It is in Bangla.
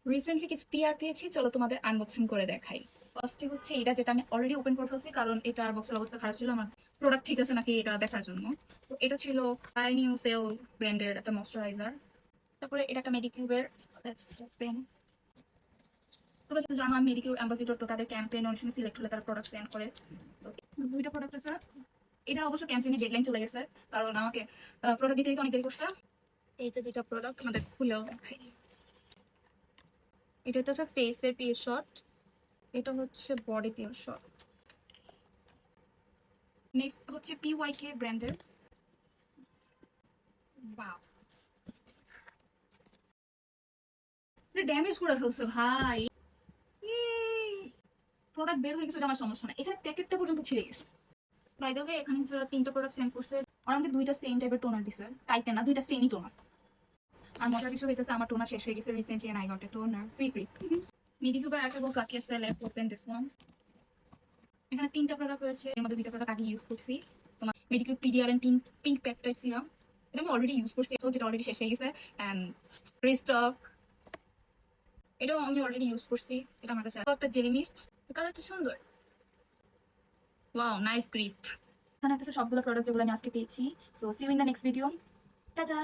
রিসেন্টলি কিছু পিআর পেয়েছি, চলো তোমাদের আনবক্সিং করে দেখাই। ফার্স্টে হচ্ছে এটা, যেটা আমি অলরেডি ওপেন করে ফেলছি কারণ এটার বক্সের অবস্থা খারাপ ছিল, আমার প্রোডাক্ট ঠিক আছে নাকি এটা দেখার জন্য। তো এটা ছিল নিউ সেল ব্র্যান্ডের একটা ময়শ্চারাইজার। তারপরে এটা একটা মেডিকিউবের পেন। তোমরা তো জানো আমি মেডিকিউর অ্যাম্বাসিডর, তো তাদের ক্যাম্পেইন অনেক সময় সিলেক্ট হলে তারা প্রোডাক্ট সেন্ড করে। তো দুইটা প্রোডাক্ট আছে। এটার অবশ্য ক্যাম্পেইনে ডেডলাইন চলে গেছে কারণ আমাকে প্রোডাক্ট দিতে অনেক দেরি করছে। এই যে দুইটা প্রোডাক্ট আমাদের খুলেও দেখাই। এটা হচ্ছে ফেসের পিএস শট, এটা হচ্ছে বডি পিওর শট। নেক্সট হচ্ছে পিওয়াইকে ব্র্যান্ডের। বাহ, এটা ড্যামেজ করে ফেলছে ভাই। প্রোডাক্ট বের হয়ে গেছে, এটা আমার সমস্যা না, এখানে প্যাকেটটা পর্যন্ত ছিঁড়ে গেছে। বাই দ্য ওয়ে, এখানে যারা তিনটা প্রোডাক্ট সেন্ড করছে আর আমাদের দুইটা সেম টাইপের টোনার দিছে, টাইপের না, দুইটা সেমই টোনার। আর মজার বিষয় হইতেছে আমার টোনার শেষ হয়ে গেছে recently, and I got a toner free. মিডিকিউবার একটা বল বাকি আছে, লেটস ওপেন দিস ওয়ান। এখানে তিনটা প্রোডাক্ট রয়েছে, এর মধ্যে দুইটা প্রোডাক্ট আগে ইউজ করছি। তোমার Medicube PDRN and pink pink peptide serum, এটা আমি অলরেডি ইউজ করছি, তো যেটা অলরেডি শেষ হয়ে গেছে। এন্ড রিস্টক, এটাও আমি অলরেডি ইউজ করছি, এটা আমার কাছে একটা জেলি মিস্ট, কালারটা সুন্দর। Wow, nice grip. এখানে হচ্ছে সবগুলো প্রোডাক্ট যেগুলো আমি আজকে পেয়েছি। So see you in the next video. Tata.